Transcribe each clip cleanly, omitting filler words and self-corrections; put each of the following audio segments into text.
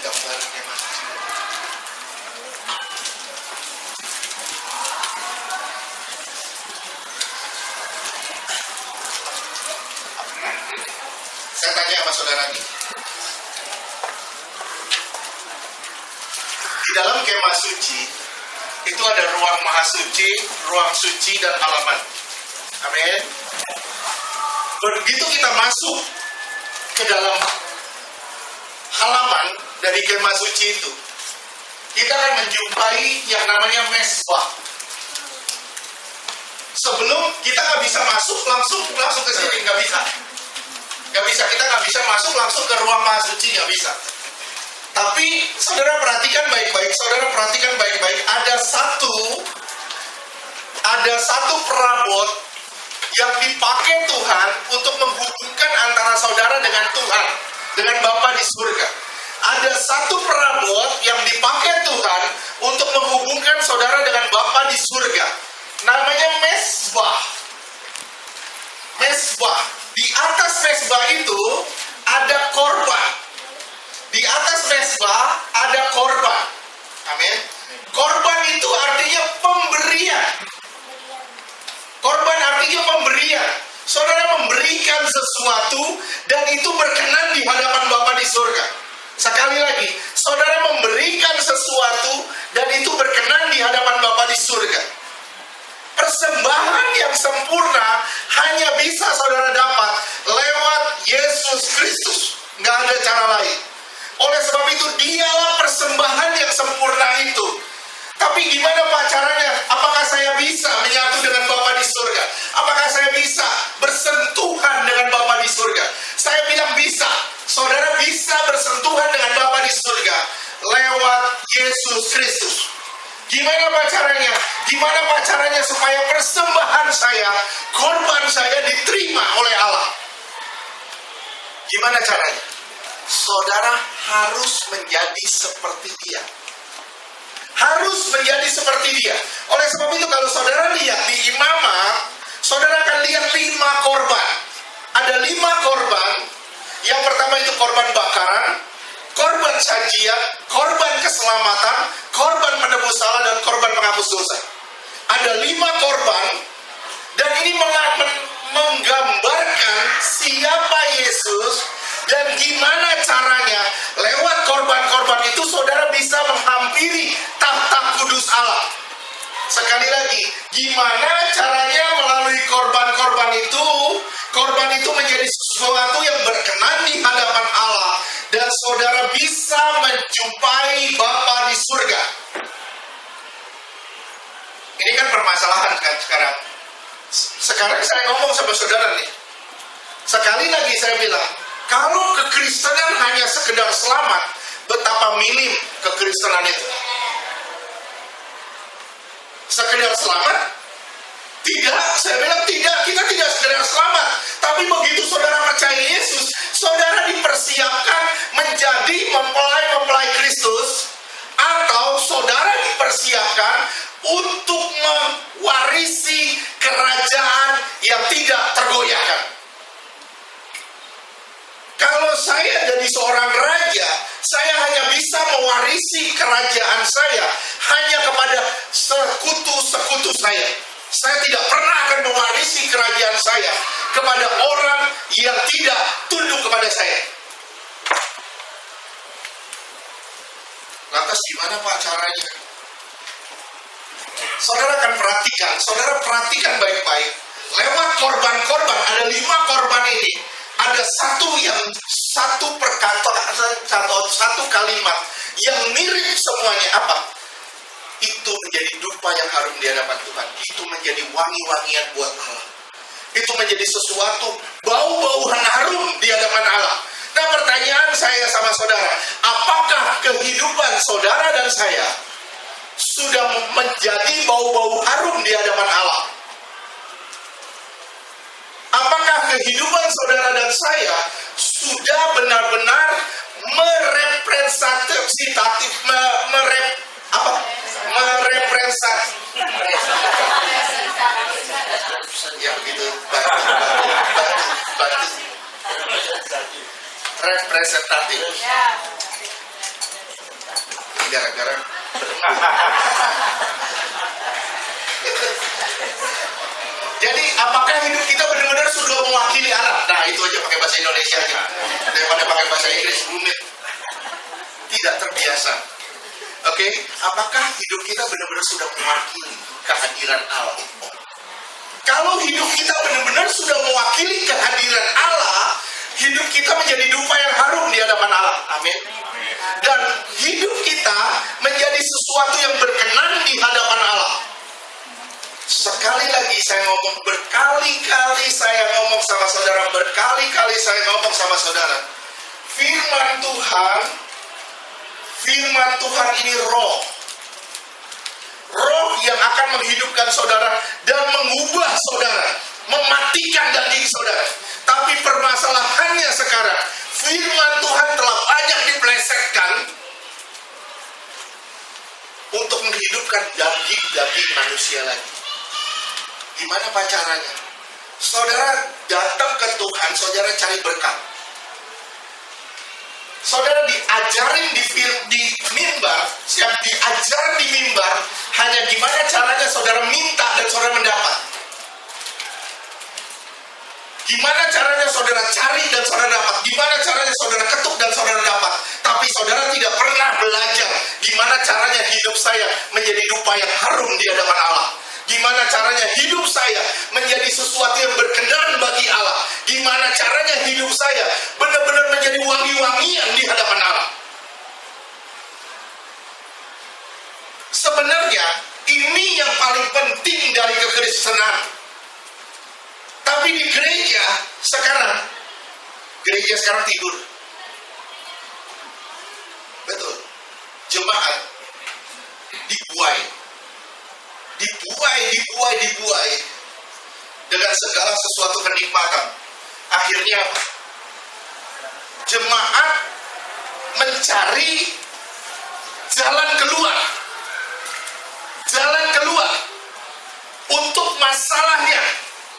gambar kemah suci. Saya tanya sama saudara nih, di dalam kemah suci itu ada ruang maha suci, ruang suci, dan halaman. Amin. Begitu kita masuk ke dalam halaman dari kemah suci itu, kita akan menjumpai yang namanya mesbah. Sebelum kita nggak bisa masuk langsung ke sini, nggak bisa. Kita nggak bisa masuk langsung ke ruang maha suci, nggak bisa. Tapi saudara perhatikan baik-baik, ada satu perabot yang dipakai Tuhan untuk menghubungkan antara saudara dengan Tuhan, dengan Bapa di surga. Ada satu perabot yang dipakai Tuhan untuk menghubungkan saudara dengan Bapa di surga. Namanya mesbah. Mesbah. Di atas mesbah itu ada korban. Di atas mesbah ada korban. Amin. Korban itu artinya pemberian. Korban artinya pemberian. Saudara memberikan sesuatu dan itu berkenan di hadapan Bapa di surga. Sekali lagi, saudara memberikan sesuatu dan itu berkenan di hadapan Bapa di surga. Persembahan yang sempurna hanya bisa saudara dapat lewat Yesus Kristus. Nggak ada cara lain. Oleh sebab itu, dialah persembahan yang sempurna itu. Tapi gimana Pak caranya? Apakah saya bisa menyatu dengan Bapa di surga? Apakah saya bisa bersentuhan dengan Bapa di surga? Saya bilang bisa. Saudara bisa bersentuhan dengan Bapa di surga lewat Yesus Kristus. Gimana Pak caranya? Gimana Pak caranya supaya persembahan saya, korban saya diterima oleh Allah? Gimana caranya? Saudara harus menjadi seperti Dia. Harus menjadi seperti Dia. Oleh sebab itu kalau saudara lihat di Imamat, saudara akan lihat 5 korban. Ada 5 korban. Yang pertama itu korban bakaran, korban sajian, korban keselamatan, korban penebus salah, dan korban penghapus dosa. Ada 5 korban, dan ini menggambarkan siapa Yesus dan gimana caranya lewat korban-korban itu saudara bisa menghampiri tahta kudus Allah. Sekali lagi, gimana caranya melalui korban-korban itu, korban itu menjadi sesuatu yang berkenan di hadapan Allah dan saudara bisa menjumpai Bapa di surga. Ini kan permasalahan kan sekarang. Sekarang saya ngomong sama saudara nih. Sekali lagi saya bilang, kalau kekristenan hanya sekedar selamat, betapa minim kekristenan itu. Sekedar selamat? Tidak, saya bilang tidak. Kita tidak sekedar selamat. Tapi begitu saudara percaya Yesus, saudara dipersiapkan menjadi mempelai Kristus, atau saudara dipersiapkan untuk mewarisi kerajaan yang tidak tergoyahkan. Kalau saya jadi seorang raja, saya hanya bisa mewarisi kerajaan saya hanya kepada sekutu-sekutu saya. Saya tidak pernah akan mewarisi kerajaan saya kepada orang yang tidak tunduk kepada saya. Lantas gimana Pak caranya? Saudara akan perhatikan, saudara perhatikan baik-baik. Lewat korban-korban, ada 5 korban ini. Ada satu kalimat yang mirip semuanya. Apa? Itu menjadi dupa yang harum di hadapan Tuhan. Itu menjadi wangi-wangian buat Allah. Itu menjadi sesuatu bau-bauan harum di hadapan Allah. Nah, pertanyaan saya sama saudara, apakah kehidupan saudara dan saya sudah menjadi bau-bau harum di hadapan Allah? Apakah kehidupan saudara dan saya sudah benar-benar representatif. gara-gara Jadi apakah hidup kita benar-benar sudah mewakili Allah? Nah itu aja pakai bahasa Indonesia aja, daripada pakai bahasa Inggris rumit, tidak terbiasa. Oke, apakah hidup kita benar-benar sudah mewakili kehadiran Allah? Kalau hidup kita benar-benar sudah mewakili kehadiran Allah, hidup kita menjadi dupa yang harum di hadapan Allah. Amin. Dan hidup kita menjadi sesuatu yang berkenan di hadapan Allah. Sekali lagi saya ngomong, berkali-kali saya ngomong sama saudara, berkali-kali saya ngomong sama saudara. Firman Tuhan ini roh. Roh yang akan menghidupkan saudara dan mengubah saudara, mematikan daging saudara. Tapi permasalahannya sekarang, firman Tuhan telah banyak dipelesetkan untuk menghidupkan daging manusia lagi. Gimana caranya? Saudara datang ke Tuhan, saudara cari berkat. Saudara diajarin di mimbar, siap diajar di mimbar, hanya gimana caranya saudara minta dan saudara mendapat. Gimana caranya saudara cari dan saudara dapat. Gimana caranya saudara ketuk dan saudara dapat. Tapi saudara tidak pernah belajar gimana caranya hidup saya menjadi dupa yang harum di hadapan Allah. Gimana caranya hidup saya menjadi sesuatu yang berkenan bagi Allah. Gimana caranya hidup saya benar-benar menjadi wangi-wangian di hadapan Allah. Sebenarnya ini yang paling penting dari kekristenan. Tapi di gereja sekarang tidur. Betul. Jemaat dibuai dengan segala sesuatu kenikmatan. Akhirnya apa? Jemaat mencari jalan keluar untuk masalahnya,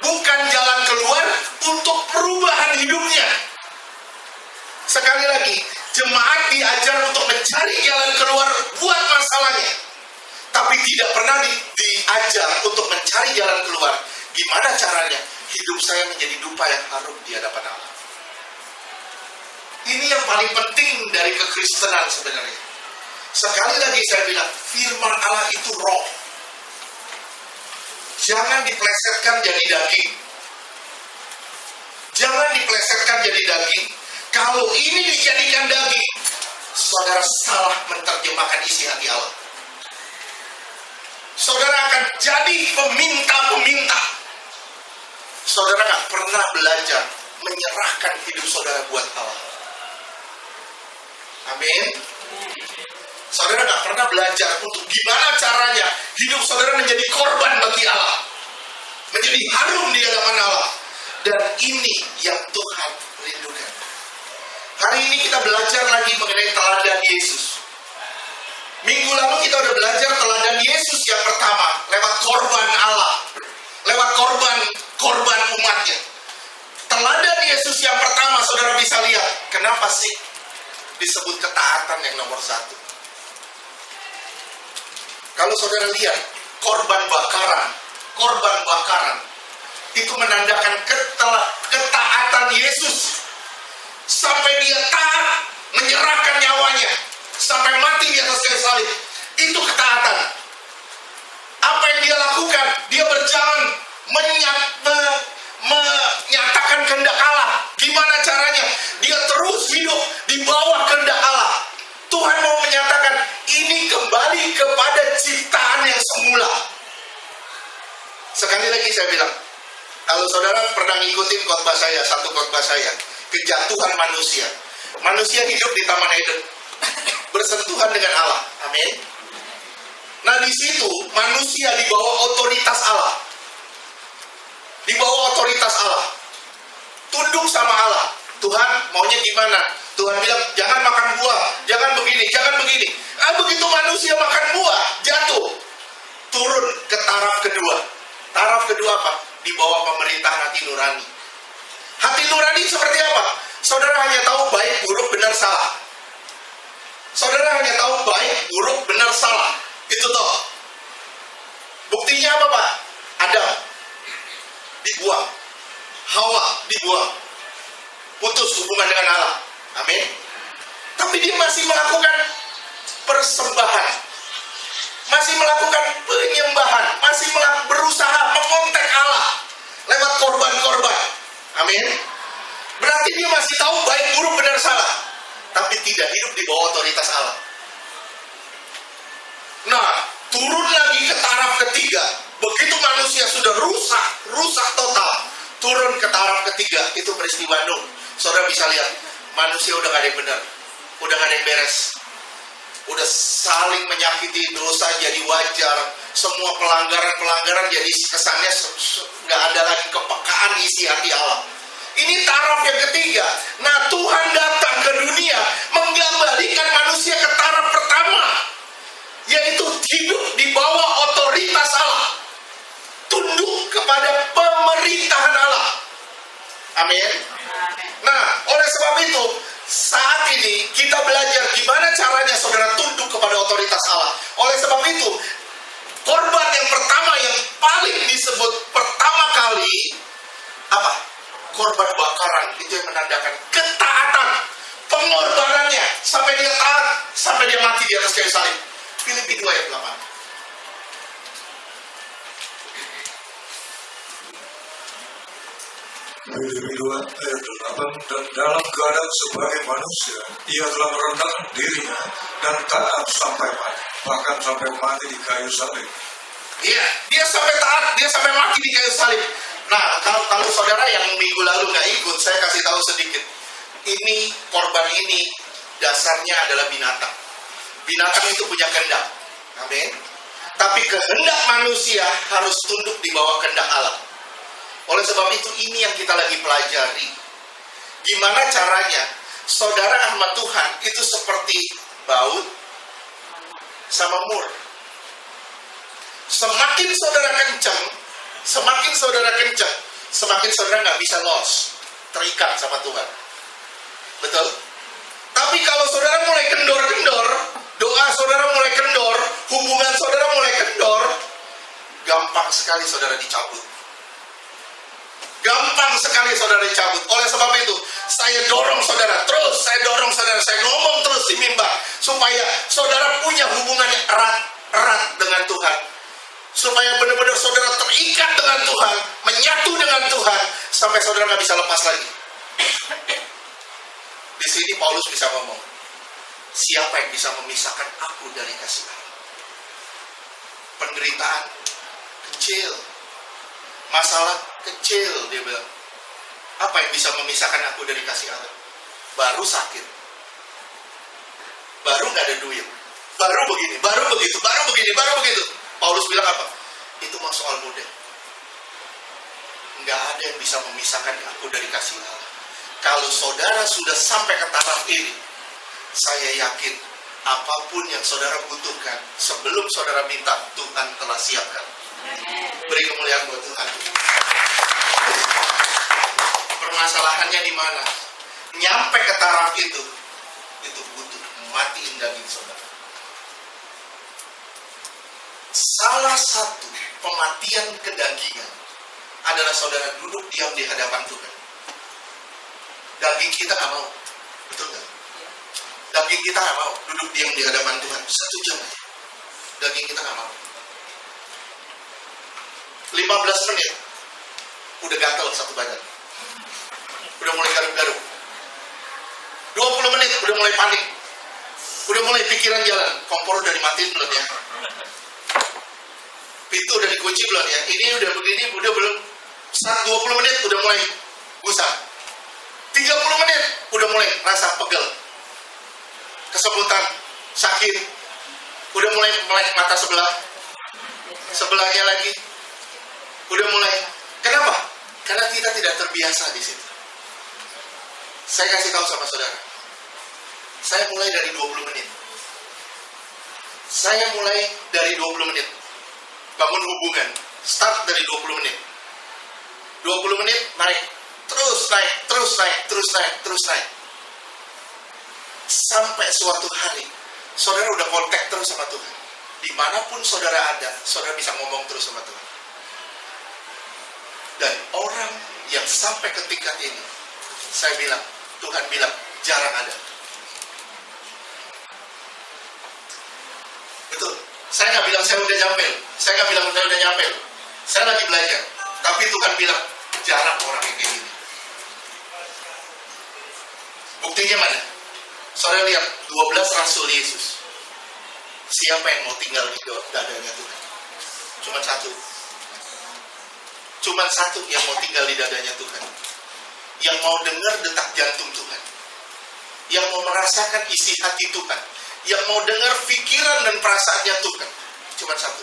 bukan jalan keluar untuk perubahan hidupnya. Sekali lagi, jemaat diajar untuk mencari jalan keluar buat masalahnya, tapi tidak pernah diajar untuk mencari jalan keluar. Gimana caranya hidup saya menjadi dupa yang harum di hadapan Allah? Ini yang paling penting dari kekristenan sebenarnya. Sekali lagi saya bilang, firman Allah itu roh. Jangan diplesetkan jadi daging. Kalau ini dijadikan daging, saudara salah menerjemahkan isi hati Allah. Saudara akan jadi peminta-peminta. Saudara gak pernah belajar menyerahkan hidup saudara buat Allah. Amin. Saudara gak pernah belajar untuk gimana caranya hidup saudara menjadi korban bagi Allah, menjadi harum di hadapan Allah. Dan ini yang Tuhan rindukan. Hari ini kita belajar lagi mengenai teladan Yesus. Minggu lalu kita udah belajar teladan Yesus yang pertama lewat korban Allah, lewat korban umatnya. Teladan Yesus yang pertama saudara bisa lihat, kenapa sih disebut ketaatan yang nomor satu? Kalau saudara lihat korban bakaran itu menandakan ketaatan Yesus sampai dia taat menyerahkan nyawanya sampai mati di atas kayu salib. Itu ketaatan. Apa yang dia lakukan? Dia berjalan menyatakan kehendak Allah. Gimana caranya? Dia terus hidup di bawah kehendak Allah. Tuhan mau menyatakan ini kembali kepada ciptaan yang semula. Sekali lagi saya bilang, kalau saudara pernah ngikutin satu khotbah saya, kejatuhan manusia. Manusia hidup di Taman Eden, bersentuhan dengan Allah. Amin. Nah di situ manusia di bawah otoritas Allah. Tunduk sama Allah. Tuhan maunya gimana? Tuhan bilang jangan makan buah, jangan begini. Begitu manusia makan buah, jatuh. Turun ke taraf kedua. Taraf kedua apa? Di bawah pemerintah hati nurani. Hati nurani seperti apa? Saudara hanya tahu baik, buruk, benar, salah. Saudara hanya tahu baik, buruk, benar, salah. Itu toh. Buktinya apa, Pak? Adam dibuang, Hawa dibuang, putus hubungan dengan Allah. Amin. Tapi dia masih melakukan persembahan, masih melakukan penyembahan, masih berusaha mengontek Allah lewat korban-korban. Amin. Berarti dia masih tahu baik, buruk, benar, salah, tapi tidak hidup di bawah otoritas Allah. Nah, turun lagi ke taraf ketiga. Begitu manusia sudah rusak total, turun ke taraf ketiga, itu peristiwa Nuh. Saudara bisa lihat, manusia udah gak ada yang benar, udah gak ada yang beres, udah saling menyakiti, dosa jadi wajar, semua pelanggaran jadi kesannya gak ada lagi kepekaan isi hati Allah. Ini taraf yang ketiga. Nah, Tuhan datang ke dunia mengembalikan manusia ke taraf pertama, yaitu hidup di bawah otoritas Allah, tunduk kepada pemerintahan Allah. Amin. Nah, oleh sebab itu, saat ini kita belajar gimana caranya saudara tunduk kepada otoritas Allah. Oleh sebab itu, korban yang pertama yang paling disebut pertama kali apa? Korban bakaran. Itu yang menandakan ketaatan, pengorbanannya sampai dia taat, sampai dia mati di atas kayu salib. Filipi 2 ayat 8. Filipi 2 ayat 8. Dan dalam keadaan sebagai manusia, ia telah merendahkan dirinya dan taat sampai mati, bahkan sampai mati di kayu salib. Iya, dia sampai taat, dia sampai mati di kayu salib. Nah, kalau saudara yang minggu lalu nggak ikut, saya kasih tahu sedikit. Ini korban ini dasarnya adalah binatang. Binatang itu punya kehendak. Amin. Tapi kehendak manusia harus tunduk di bawah kehendak Allah. Oleh sebab itu, ini yang kita lagi pelajari. Gimana caranya saudara sama Tuhan itu seperti baut sama mur. Semakin saudara kencang, semakin saudara nggak bisa loss, terikat sama Tuhan. Betul? Tapi kalau saudara mulai kendor-kendor, doa saudara mulai kendor, hubungan saudara mulai kendor, gampang sekali saudara dicabut. Gampang sekali saudara dicabut. Oleh sebab itu, saya dorong saudara terus, saya ngomong terus di mimbar, supaya saudara punya hubungan yang erat dengan Tuhan. Supaya benar-benar saudara terikat dengan Tuhan, menyatu dengan Tuhan, sampai saudara nggak bisa lepas lagi. Di sini Paulus bisa ngomong, siapa yang bisa memisahkan aku dari kasih Allah? Penderitaan kecil, masalah kecil, dia bilang. Apa yang bisa memisahkan aku dari kasih Allah? Baru sakit, baru nggak ada duit, baru begini, baru begitu. Paulus bilang apa? Itu mah soal mudah. Nggak ada yang bisa memisahkan aku dari kasih Allah. Kalau saudara sudah sampai ke taraf ini, saya yakin apapun yang saudara butuhkan, sebelum saudara minta, Tuhan telah siapkan. Beri kemuliaan buat Tuhan. Permasalahannya di mana? Nyampe ke taraf itu butuh matiin daging saudara. Salah satu pematian kedagingan adalah saudara duduk diam di hadapan Tuhan. Daging kita nggak mau, betul nggak? Daging kita nggak mau duduk diam di hadapan Tuhan 1 jam aja. Daging kita nggak mau. 15 menit udah gatal satu badan, udah mulai garuk-garuk. 20 menit udah mulai panik, udah mulai pikiran jalan. Kompor udah dimatiin belum ya? Pintu udah dikunci belum ya? Ini udah begini, udah belum? 20 menit udah mulai gusar. 30 menit udah mulai rasa pegel, kesemutan, sakit, udah mulai melek mata sebelahnya lagi, udah mulai. Kenapa? Karena kita tidak terbiasa di situ. Saya kasih tahu sama saudara, saya mulai dari 20 menit. Saya mulai dari 20 menit. Bangun hubungan, start dari 20 menit. 20 menit naik, terus naik. Sampai suatu hari saudara udah kontak terus sama Tuhan. Dimanapun saudara ada, saudara bisa ngomong terus sama Tuhan. Dan orang yang sampai ke tingkat ini, saya bilang, Tuhan bilang, jarang ada. Betul. Saya nggak bilang saya udah nyampe. Saya nggak bilang saya udah nyampe. Saya lagi belajar. Tapi Tuhan bilang, jarang orang yang kayak gini. Buktinya mana? Saudara lihat, 12 Rasul Yesus. Siapa yang mau tinggal di dadanya Tuhan? Cuma satu. Cuma satu yang mau tinggal di dadanya Tuhan. Yang mau dengar detak jantung Tuhan. Yang mau merasakan isi hati Tuhan. Yang mau dengar pikiran dan perasaannya Tuhan. Cuma satu.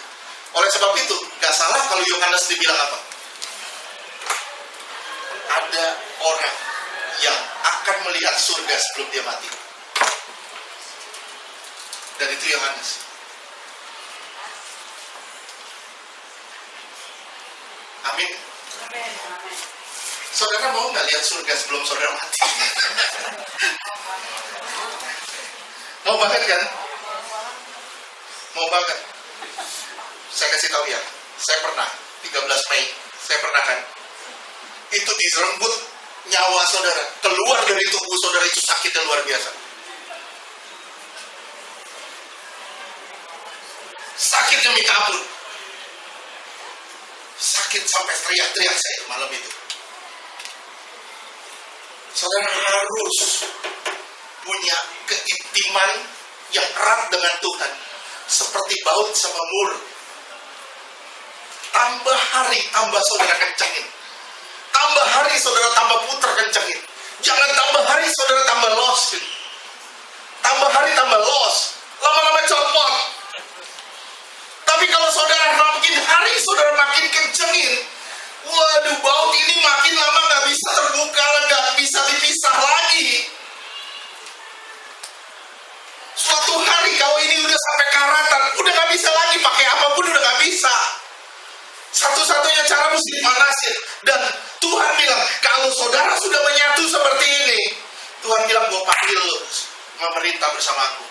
Oleh sebab itu, gak salah kalau Yohanes dibilang apa? Ada orang yang akan melihat surga sebelum dia mati. Dan itu Yohanes. Amin. Saudara mau nggak lihat surga sebelum saudara mati? Mau banget kan? Mau banget. Saya kasih tahu ya, saya pernah 13 Mei, saya pernah kan. Itu direnggut nyawa saudara, keluar dari tubuh saudara, itu sakitnya luar biasa. Sakit demi kabur. Sakit sampai teriak-teriak saya malam itu. Saudara harus punya keintiman yang erat dengan Tuhan, seperti baut sama mur. Tambah hari, tambah saudara kencengin. Tambah hari, saudara tambah putar kencengin. Jangan tambah hari, saudara tambah los. Tambah hari, tambah los. Lama-lama copot. Tapi kalau saudara makin hari, saudara makin kencengin. Waduh, baut ini makin lama gak bisa terbuka, gak bisa dipisah lagi. Suatu hari kalau ini udah sampai karatan, udah gak bisa lagi, pakai apapun udah gak bisa. Satu-satunya cara mesti dipanasin. Dan Tuhan bilang, kalau saudara sudah menyatu seperti ini, Tuhan bilang, gue panggil lo memerintah bersamaku.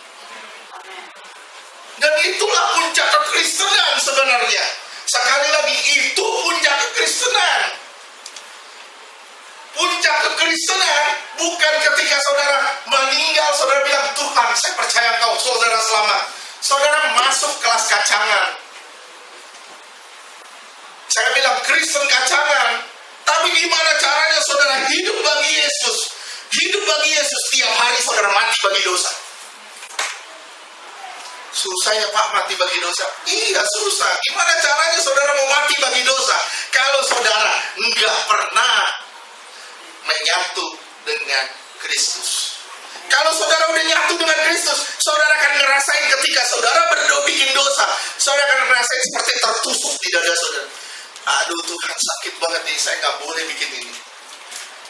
Dan itulah puncak kekristenan sebenarnya. Sekali lagi, itu puncak kekristenan. Puncak kekristenan bukan ketika saudara meninggal, saudara bilang, Tuhan, saya percaya Engkau, saudara selamat. Saudara masuk kelas kacangan. Saya bilang, Kristen kacangan. Tapi gimana caranya saudara hidup bagi Yesus? Hidup bagi Yesus tiap hari saudara mati bagi dosa. Susah ya Pak mati bagi dosa? Iya susah. Gimana caranya saudara mau mati bagi dosa? Kalau saudara nggak pernah menyatu dengan Kristus. Kalau saudara udah nyatu dengan Kristus, saudara akan ngerasain ketika saudara bikin dosa, saudara akan ngerasain seperti tertusuk di dada saudara. Aduh Tuhan, sakit banget nih, saya nggak boleh bikin ini.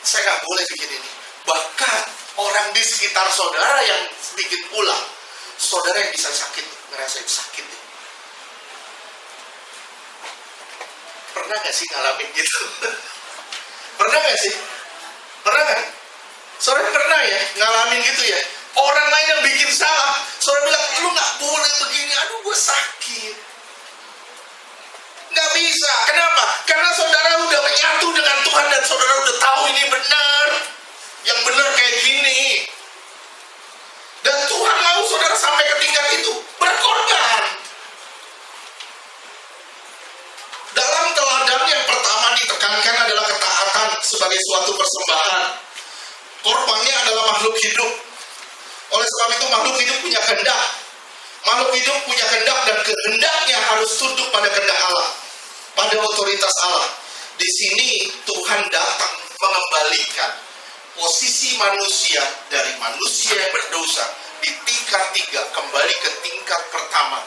Saya nggak boleh bikin ini. Bahkan orang di sekitar saudara yang sedikit ulah, saudara yang bisa sakit, ngerasain sakit. Pernah gak sih ngalamin gitu? Pernah gak sih? Pernah kan? Saudara pernah ya ngalamin gitu ya? Orang lain yang bikin salah, saudara bilang, lu gak boleh begini, aduh gue sakit. Gak bisa, kenapa? Karena saudara udah menyatu dengan Tuhan dan saudara udah tahu ini benar. Yang benar kayak gini. Dan Tuhan mau saudara sampai ke tingkat itu, berkorban. Dalam teladan yang pertama ditekankan adalah ketaatan sebagai suatu persembahan. Korbannya adalah makhluk hidup. Oleh sebab itu makhluk hidup punya kehendak. Makhluk hidup punya kehendak dan kehendaknya harus tunduk pada kehendak Allah, pada otoritas Allah. Di sini Tuhan datang mengembalikan posisi manusia dari manusia yang berdosa di tingkat 3 kembali ke tingkat pertama,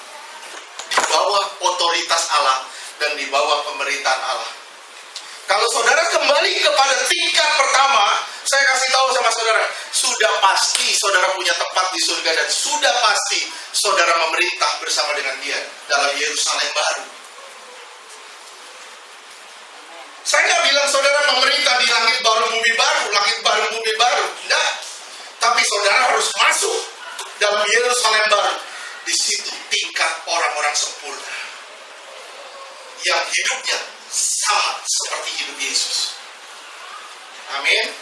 di bawah otoritas Allah dan di bawah pemerintahan Allah. Kalau saudara kembali kepada tingkat pertama, saya kasih tahu sama saudara, sudah pasti saudara punya tempat di surga dan sudah pasti saudara memerintah bersama dengan Dia dalam Yerusalem baru. Saya nggak bilang saudara memerintah di langit baru bumi baru, langit baru bumi baru, tidak. Tapi saudara harus masuk dalam Yerusalem baru. Di situ tingkat orang-orang sempurna yang hidupnya sama seperti hidup Yesus. Amin.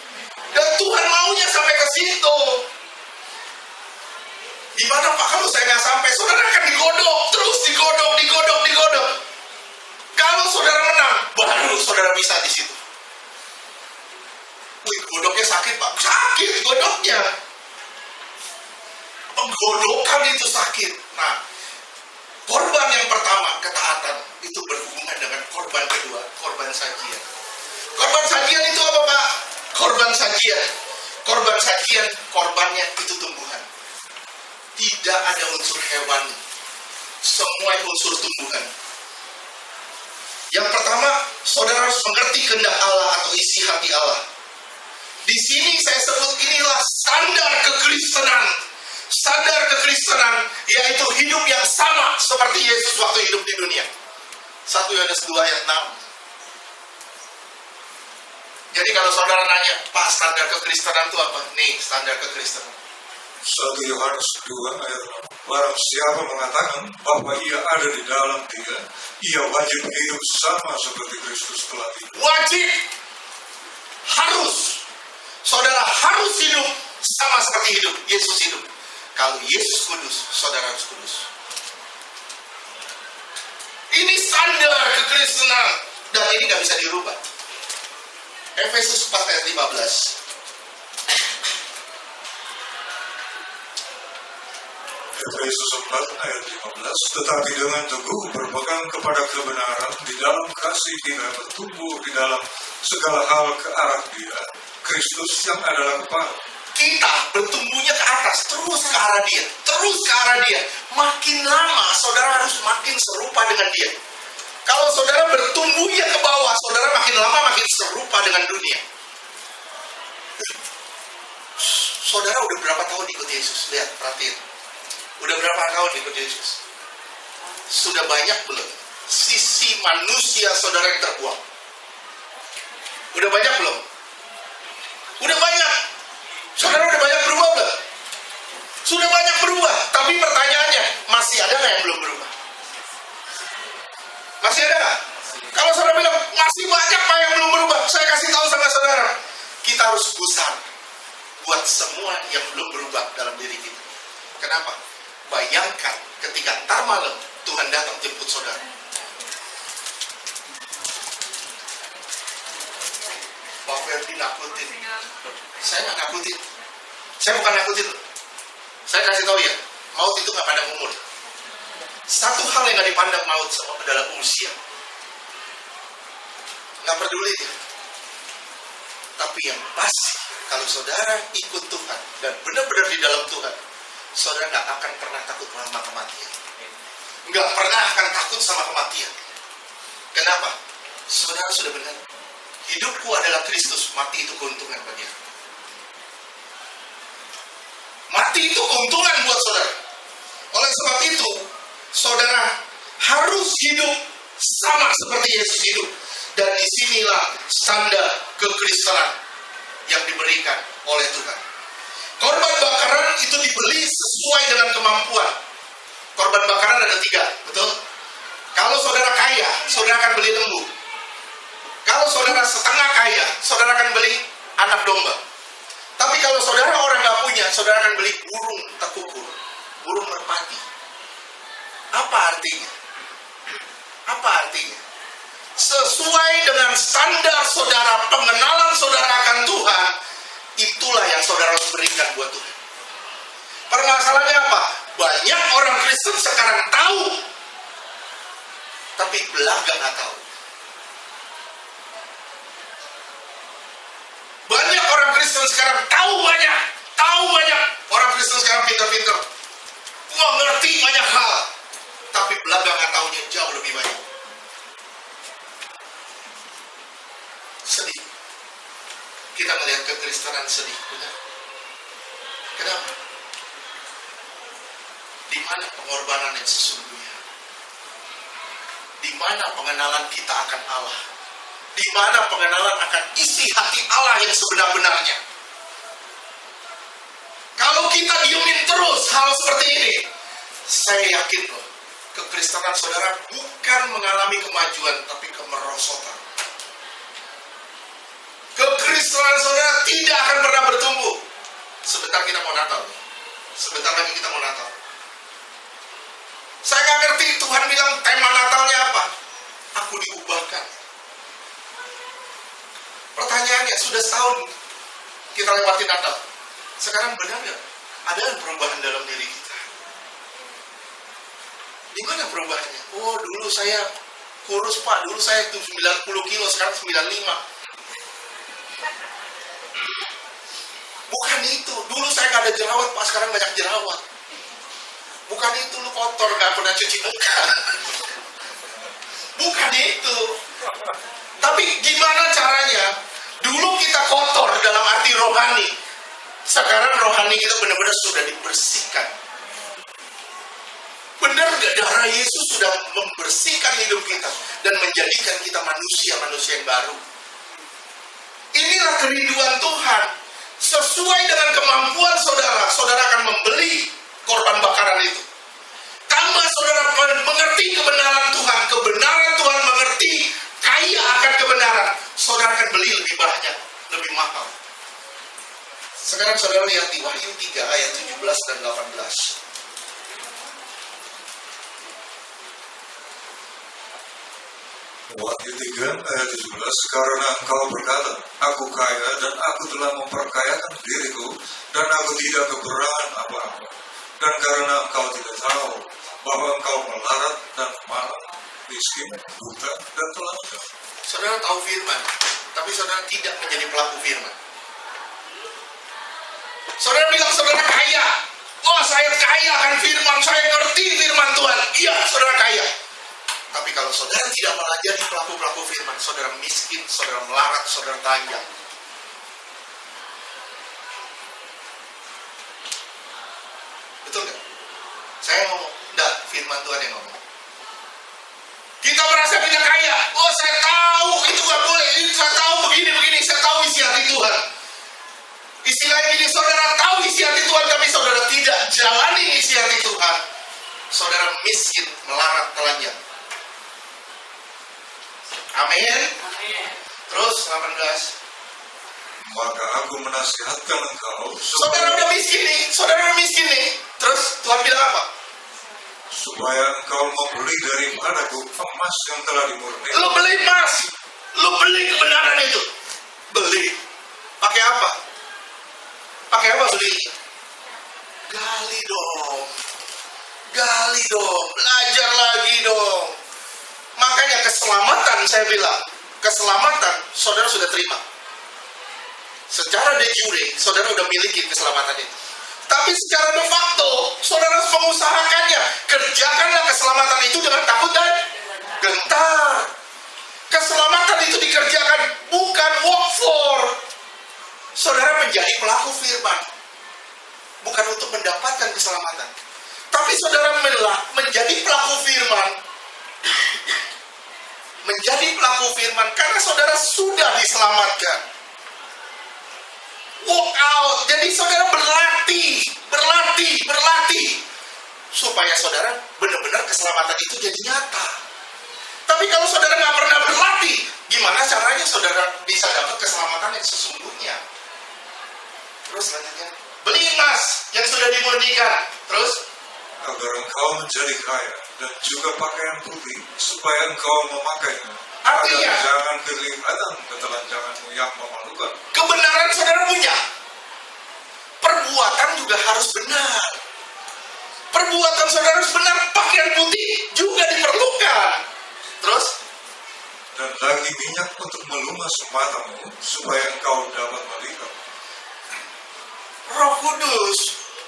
Dan Tuhan maunya sampai ke situ. Gimana Pak kalau saya nggak sampai? Saudara akan digodok, terus digodok. Kalau saudara menang, baru saudara bisa di situ. Wih, godoknya sakit Pak. Sakit godoknya. Penggodokan itu sakit. Nah, korban yang pertama, ketaatan, itu berhubungan dengan korban kedua, korban sajian. Korban sajian itu apa Pak? Korban sajian. Korban sajian, korbannya itu tumbuhan. Tidak ada unsur hewan. Semua unsur tumbuhan. Yang pertama, saudara harus mengerti kehendak Allah atau isi hati Allah. Di sini saya sebut inilah standar kekristenan. Standar kekristenan yaitu hidup yang sama seperti Yesus waktu hidup di dunia. 1 Yohanes 2 ayat 6. Jadi kalau saudara nanya, Pak, standar kekristenan itu apa? Nih, standar kekristenan. 1 Yohanes 2 ayat 6. Barang siapa mengatakan bahwa ia ada di dalam Dia, ia wajib hidup sama seperti Kristus telah hidup. Wajib. Harus. Saudara harus hidup sama seperti hidup Yesus hidup. Kalau Yesus kudus, saudara harus kudus. Ini standar kekristenan. Dan ini gak bisa dirubah. Efesus 4 ayat 15. Efesus 4 ayat 15. Tetapi dengan teguh berpegang kepada kebenaran, di dalam kasih kita bertumbuh di dalam segala hal ke arah Dia, Kristus yang adalah kepala. Kita bertumbuhnya ke atas, terus ke arah Dia, terus ke arah Dia. Makin lama, saudara harus makin serupa dengan Dia. Kalau saudara bertumbuhnya ke bawah, saudara makin lama makin serupa dengan dunia. Saudara udah berapa tahun ikut Yesus? Lihat, perhatiin. Udah berapa tahun ikut Yesus? Sudah banyak belum sisi manusia saudara yang terbuang? Udah banyak belum? Udah banyak. Saudara udah banyak berubah belum? Sudah banyak berubah. Tapi pertanyaannya, masih ada nggak yang belum berubah? Masih ada nggak? Kalau saudara bilang, masih banyak Pak yang belum berubah, saya kasih tahu sama saudara, kita harus gusar buat semua yang belum berubah dalam diri kita. Kenapa? Bayangkan ketika ntar malam Tuhan datang jemput saudara. Pak Ferdi nakutin. Saya nggak nakutin. Saya bukan nakutin. Saya kasih tahu ya, maut itu nggak pandang umur. Satu hal yang nggak dipandang maut adalah usia. Nggak peduli dia. Tapi yang pasti, kalau saudara ikut Tuhan dan benar-benar di dalam Tuhan, saudara nggak akan pernah takut sama kematian. Nggak pernah akan takut sama kematian. Kenapa? Saudara sudah benar. Hidupku adalah Kristus, mati itu keuntungan bagi aku. Mati itu keuntungan buat saudara. Oleh sebab itu, saudara harus hidup sama seperti Yesus hidup. Dan disinilah standar kekristenan yang diberikan oleh Tuhan. Korban bakaran itu dibeli sesuai dengan kemampuan. Korban bakaran ada 3, betul? Kalau saudara kaya, saudara akan beli lembu. Kalau saudara setengah kaya, saudara akan beli anak domba. Tapi kalau saudara orang nggak punya, saudara akan beli burung tekukur, burung merpati. Apa artinya? Apa artinya? Sesuai dengan standar saudara, pengenalan saudara akan Tuhan, itulah yang saudara harus berikan buat Tuhan. Permasalahannya apa? Banyak orang Kristen sekarang tahu, tapi belaga nggak tahu. Banyak orang Kristen sekarang tahu banyak. Orang Kristen sekarang pintar-pintar. Wah, ngerti banyak hal, tapi belaga nggak tahunya jauh lebih banyak. Sedih. Kita melihat kekristenan sedih, benar? Kenapa? Di mana pengorbanan yang sesungguhnya? Di mana pengenalan kita akan Allah? Di mana pengenalan akan isi hati Allah yang sebenar-benarnya? Kalau Kalau kita diemin terus hal seperti ini, saya yakin loh, kekristenan saudara bukan mengalami kemajuan, tapi kemerosotan. Kekristenan saudara tidak akan pernah bertumbuh. Sebentar kita mau Natal. Sebentar lagi kita mau Natal. Saya nggak ngerti Tuhan bilang tema Natalnya apa. Aku diubahkan. Pertanyaannya, sudah setahun kita lewati Natal. Sekarang benar nggak? Ada perubahan dalam diri kita? Di mana perubahannya? Oh, dulu saya kurus Pak, dulu saya 90 kilo, sekarang 95. Bukan itu, dulu saya nggak ada jerawat Pak, sekarang banyak jerawat. Bukan itu, lu kotor, nggak pernah cuci muka. Bukan itu. Tapi gimana caranya? Dulu kita kotor dalam arti rohani. Sekarang rohani kita benar-benar sudah dibersihkan. Benar gak? Darah Yesus sudah membersihkan hidup kita dan menjadikan kita manusia-manusia yang baru. Inilah kerinduan Tuhan. Sesuai dengan kemampuan saudara, saudara akan membeli korban bakaran itu. Tambah saudara mengerti kebenaran Tuhan, kebenaran Tuhan mengerti, kaya akan kebenaran, saudara akan beli lebih banyak, lebih mahal. Sekarang saudara lihat di Wahyu 3 ayat 17 dan 18. Wahyu 3 ayat 17, karena engkau berkata, aku kaya dan aku telah memperkayakan diriku dan aku tidak kekurangan apa-apa. Dan karena engkau tidak tahu bahwa engkau melarat dan malang, miskin, buta, dan telanjang. Saudara tahu firman, tapi saudara tidak menjadi pelaku firman. Saudara bilang saudara kaya. Oh, saya kaya akan firman, saya ngerti firman Tuhan. Iya, saudara kaya. Tapi kalau saudara tidak malah jadi pelaku-pelaku firman, saudara miskin, saudara melarat, saudara telanjang. Betul nggak? Saya ngomong, enggak, firman Tuhan yang ngomong. Kita merasa kita kaya. Oh, saya tahu itu nggak boleh. Saya tahu begini-begini. Saya tahu isi hati Tuhan. Istilahnya gini, saudara tahu isi hati Tuhan, tapi saudara tidak jalani isi hati Tuhan. Saudara miskin, melarat, telanjang. Amin. Terus 18. Maka aku menasihatkan engkau, Saudara udah miskin nih. Terus Tuhan bilang apa? supaya engkau membeli daripadaku emas yang telah dimurni. Lu beli emas, lu beli kebenaran itu. Beli. Pakai apa? Pakai apa beli? Gali dong. Belajar lagi dong. Makanya keselamatan, saya bilang, keselamatan saudara sudah terima. Secara de jure, saudara sudah miliki keselamatan itu. Tapi secara de facto, saudara harus mengusahakannya. Kerjakanlah keselamatan itu dengan takut dan gentar. Keselamatan itu dikerjakan, bukan work for. Saudara menjadi pelaku firman, bukan untuk mendapatkan keselamatan. Tapi saudara menjadi pelaku firman, karena saudara sudah diselamatkan. Walk out. Jadi saudara berlatih supaya saudara benar-benar keselamatan itu jadi nyata. Tapi kalau saudara nggak pernah berlatih, gimana caranya saudara bisa dapat keselamatan yang sesungguhnya? Terus selanjutnya, beli emas yang sudah dimurnikan. Terus, agar engkau menjadi kaya dan juga pakaian putih, supaya engkau memakainya. Artinya, agar jangan kelihatan ketelanjanganmu yang memalukan. Kebenaran saudara punya, perbuatan juga harus benar. Perbuatan saudara harus benar, pakaian putih juga diperlukan. Terus, dan lagi minyak untuk melumas matamu, supaya engkau dapat melihat. Roh Kudus,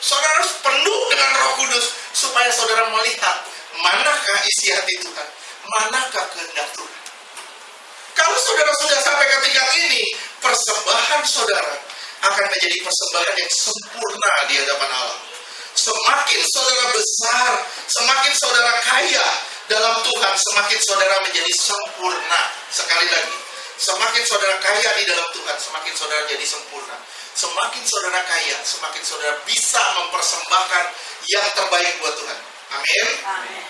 saudara harus penuh dengan Roh Kudus supaya saudara melihat manakah isi hati Tuhan, manakah kehendak Tuhan. Kalau saudara sudah sampai ke tingkat ini, persembahan saudara akan menjadi persembahan yang sempurna di hadapan Allah. Semakin saudara besar, semakin saudara kaya dalam Tuhan, semakin saudara menjadi sempurna. Sekali lagi, Semakin saudara kaya di dalam Tuhan, semakin saudara jadi sempurna. Semakin saudara kaya, semakin saudara bisa mempersembahkan yang terbaik buat Tuhan. Amin. Amin.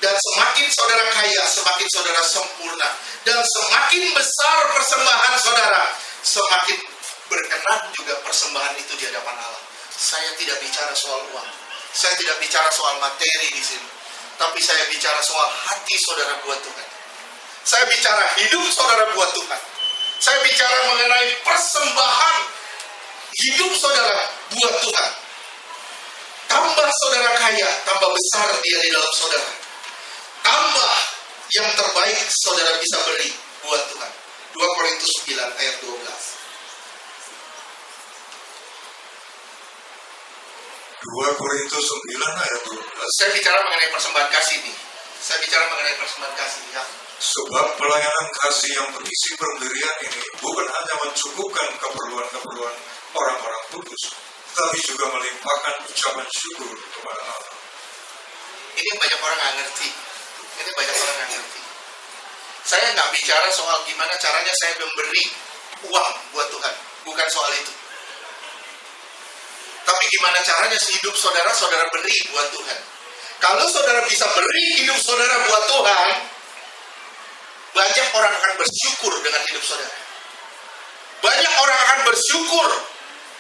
Dan semakin saudara kaya, semakin saudara sempurna. Dan semakin besar persembahan saudara, semakin berkenan juga persembahan itu di hadapan Allah. Saya tidak bicara soal uang. Saya tidak bicara soal materi di sini. Tapi saya bicara soal hati saudara buat Tuhan. Saya bicara hidup saudara buat Tuhan. Saya bicara mengenai persembahan hidup saudara buat Tuhan. Tambah saudara kaya, tambah besar dia di dalam saudara. Tambah yang terbaik saudara bisa beri buat Tuhan. 2 Korintus 9 ayat 12. 2 Korintus 9 ayat 12. Saya bicara mengenai persembahan kasih nih. Saya bicara mengenai persembahan kasih ya. Sebab pelayanan kasih yang berisi pemberian ini bukan hanya mencukupkan keperluan-keperluan orang-orang kudus, tapi juga melimpahkan ucapan syukur kepada Allah. Ini banyak orang nggak ngerti. Saya nggak bicara soal gimana caranya saya memberi uang buat Tuhan. Bukan soal itu. Tapi gimana caranya hidup saudara beri buat Tuhan. Kalau saudara bisa beri hidup saudara buat Tuhan, banyak orang akan bersyukur dengan hidup saudara. Banyak orang akan bersyukur